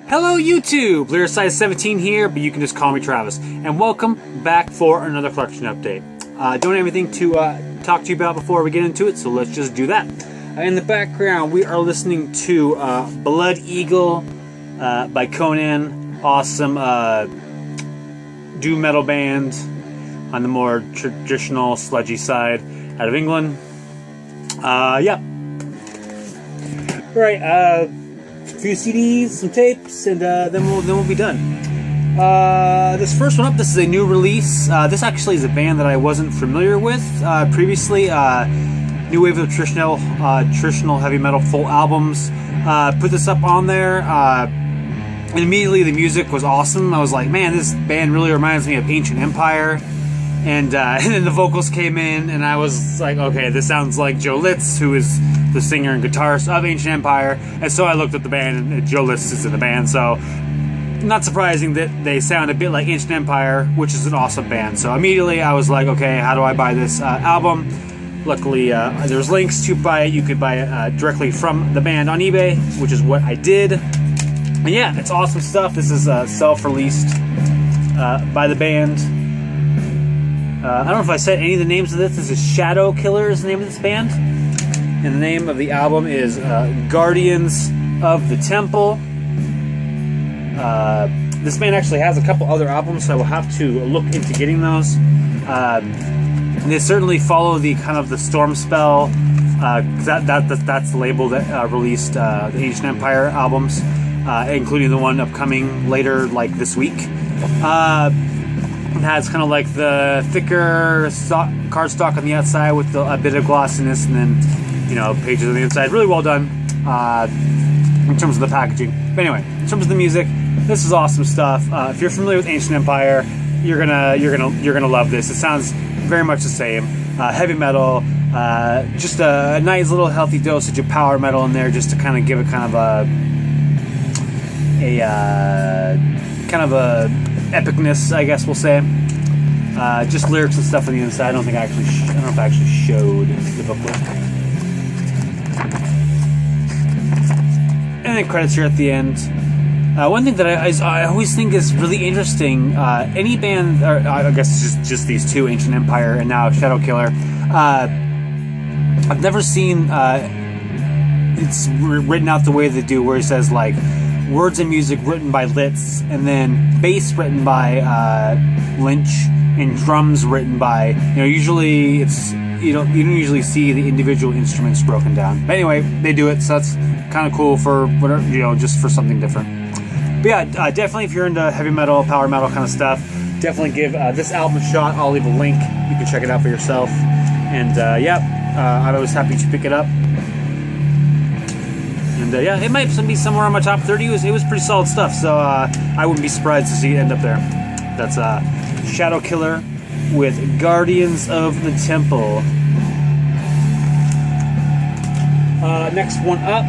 Hello YouTube! Lyricise17 here, but you can just call me Travis. And welcome back for another collection update. Don't have anything to talk to you about before we get into it, so let's just do that. In the background, we are listening to Blood Eagle by Conan. Awesome doom metal band on the more traditional sludgy side out of England. Yeah. Alright, a few CDs, some tapes, and then we'll be done. This first one up, this is a new release. This actually is a band that I wasn't familiar with previously. New wave of traditional heavy metal full albums. Put this up on there, and immediately the music was awesome. I was like, man, this band really reminds me of Ancient Empire. And then the vocals came in, and I was like, okay, this sounds like Joe Litz, who is the singer and guitarist of Ancient Empire. And so I looked at the band, and Joe Litz is in the band. So not surprising that they sound a bit like Ancient Empire, which is an awesome band. So immediately I was like, okay, how do I buy this album? Luckily, there's links to buy it. You could buy it directly from the band on eBay, which is what I did. And yeah, it's awesome stuff. This is self-released by the band. I don't know if I said any of the names of this. This is Shadowkiller is the name of this band. And the name of the album is Guardians of the Temple. This band actually has a couple other albums, so I will have to look into getting those. They certainly follow the kind of the Stormspell. That's the label that released the Ancient Empire albums, including the one upcoming later, like this week. It has kind of like the thicker cardstock on the outside with a bit of glossiness, and then, you know, pages on the inside. Really well done in terms of the packaging. But anyway, in terms of the music, this is awesome stuff. If you're familiar with Ancient Empire, you're gonna love this. It sounds very much the same. Heavy metal, just a nice little healthy dosage of power metal in there, just to kind of give it kind of a epicness, I guess we'll say. Just lyrics and stuff on the inside. I don't know if I actually showed the booklet. And then credits here at the end. One thing that I always think is really interesting, any band, or I guess just these two, Ancient Empire and now Shadowkiller, I've never seen it's written out the way they do, where it says like words and music written by Litz, and then bass written by Lynch, and drums written by, you know, usually it's, you don't usually see the individual instruments broken down. But anyway, they do it, so that's kind of cool for whatever, you know, just for something different. But yeah, definitely if you're into heavy metal, power metal kind of stuff, definitely give this album a shot. I'll leave a link. You can check it out for yourself. And yeah, I was happy to pick it up. And yeah, it might be somewhere on my top 30. It was pretty solid stuff, so I wouldn't be surprised to see it end up there. That's Shadowkiller with Guardians of the Temple. Next one up,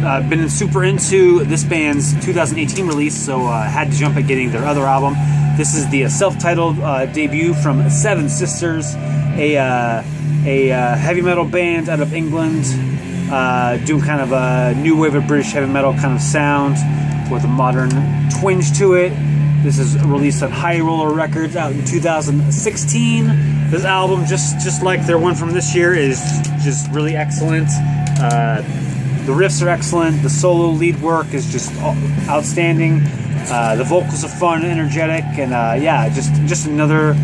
I've been super into this band's 2018 release, so had to jump at getting their other album. This is the self-titled debut from Seven Sisters, a heavy metal band out of England, doing kind of a new wave of British heavy metal kind of sound with a modern twinge to it. This is released on High Roller Records out in 2016. This album, just like their one from this year, is just really excellent. The riffs are excellent. The solo lead work is just outstanding. The vocals are fun and energetic, and yeah, just another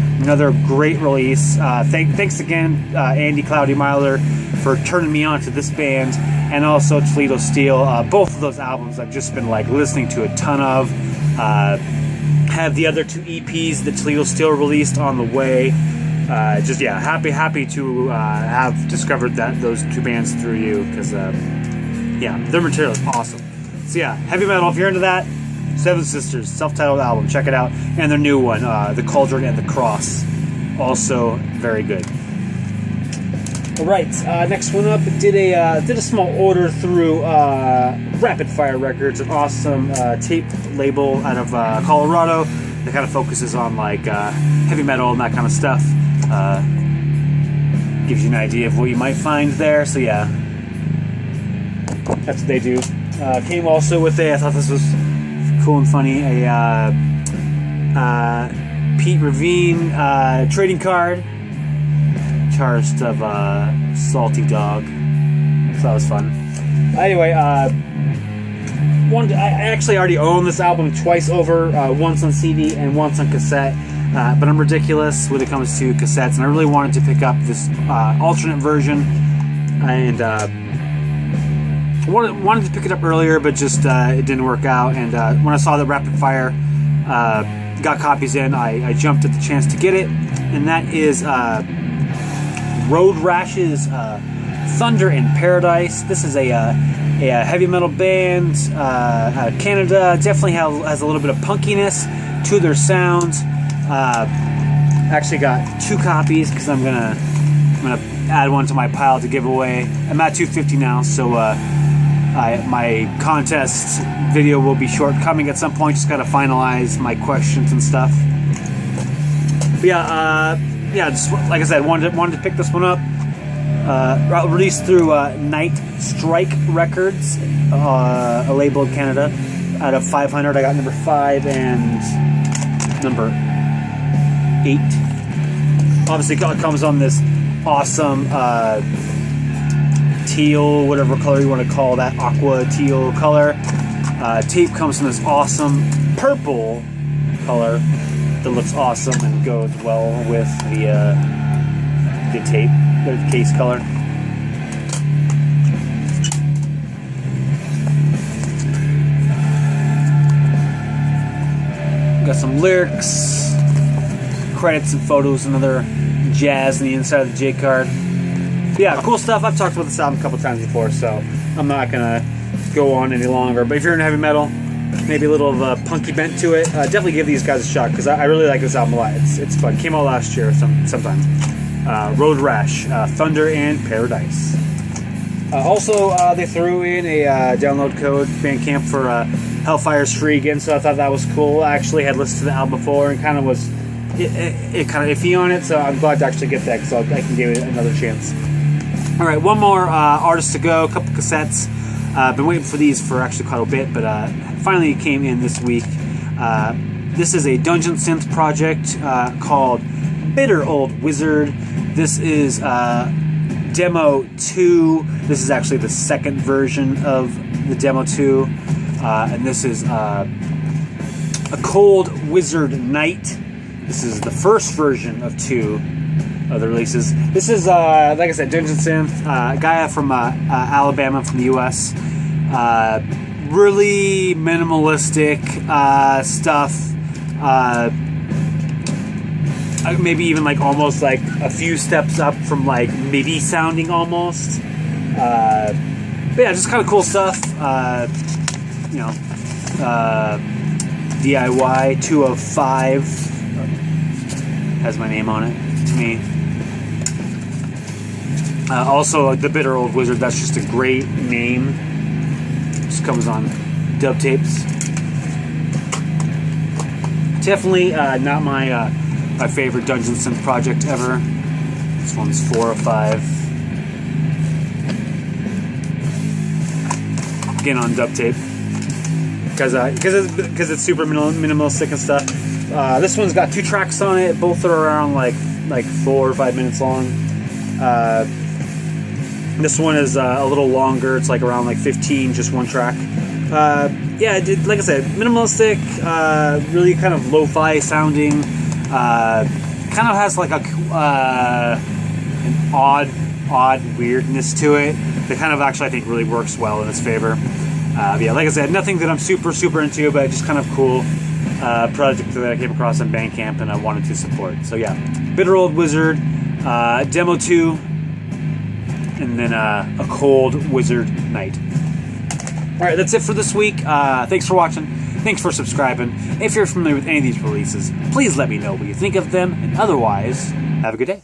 great release. Thanks again, Andy Cloudy Myler, for turning me on to this band, and also Toledo Steel. Both of those albums I've just been like listening to a ton of. Have the other two EPs that Toledo Steel released on the way. Just yeah, happy to have discovered those two bands through you, because yeah, their material is awesome. So yeah, heavy metal, if you're into that, Seven Sisters, self-titled album, check it out. And their new one, The Cauldron and the Cross, also very good. Alright, next one up, did a small order through Rapid Fire Records, an awesome tape label out of Colorado that kind of focuses on like heavy metal and that kind of stuff. Gives you an idea of what you might find there, so yeah. That's what they do. Came also with I thought this was cool and funny, a Pete Ravine trading card, charged of Salty Dog. So that was fun. Anyway, I actually already own this album twice over, once on CD and once on cassette, but I'm ridiculous when it comes to cassettes, and I really wanted to pick up this alternate version, and wanted to pick it up earlier, but just it didn't work out. And when I saw that Rapid Fire got copies in, I jumped at the chance to get it, and that is RoadRash's Thunder in Paradise. This is a heavy metal band out of Canada. Definitely has a little bit of punkiness to their sound. Actually got 2 copies because I'm gonna add one to my pile to give away. I'm at 250 now, so my contest video will be shortcoming at some point. Just gotta finalize my questions and stuff. But yeah, just like I said, wanted to pick this one up. Released through Night Strike Records, a label in Canada. Out of 500, I got number 5 and number 8. Obviously, it comes on this awesome teal, whatever color you want to call that, aqua teal color. Tape comes in this awesome purple color that looks awesome and goes well with the tape, the case color. Got some lyrics, credits and photos, and other jazz on the inside of the J card. But yeah, cool stuff. I've talked about this album a couple times before, so I'm not gonna go on any longer. But if you're into heavy metal, maybe a little of a punky bent to it, definitely give these guys a shot, because I really like this album a lot. It's fun. Came out last year sometime. RoadRash, Thunder in Paradise. Also, they threw in a download code, Bandcamp, for Hellfire's free again, so I thought that was cool. I actually had listened to the album before and kind of was kind of iffy on it, so I'm glad to actually get that, because I can give it another chance. Alright, one more artist to go, a couple cassettes. Been waiting for these for actually quite a bit, but finally came in this week. This is a dungeon synth project called Bitter Old Wizard. This is Demo 2. This is actually the second version of the Demo 2. And this is A Cold Wizard Night. This is the first version of 2 of the releases. This is, like I said, dungeon synth. Guy from Alabama, from the US. Really minimalistic stuff. Maybe even like almost like a few steps up from like MIDI sounding almost. But yeah, just kind of cool stuff. You know, DIY 205 has my name on it to me. Also, the Bitter Old Wizard, that's just a great name. Just comes on dub tapes. Definitely not my my favorite dungeon synth project ever. This one's 4 or 5. Again on dub tape, because it's super minimalistic and stuff. This one's got 2 tracks on it. Both are around like 4 or 5 minutes long. This one is a little longer. It's like around like 15, just 1 track. Yeah, like I said, minimalistic, really kind of lo-fi sounding. Kind of has like an odd weirdness to it that kind of actually I think really works well in its favor. Yeah, like I said, nothing that I'm super into, but just kind of cool project that I came across on Bandcamp and I wanted to support. So yeah, Bitter Old Wizard, Demo 2, and then A Cold Wizard Night. Alright, that's it for this week. Thanks for watching. Thanks for subscribing. If you're familiar with any of these releases, please let me know what you think of them, and otherwise, have a good day.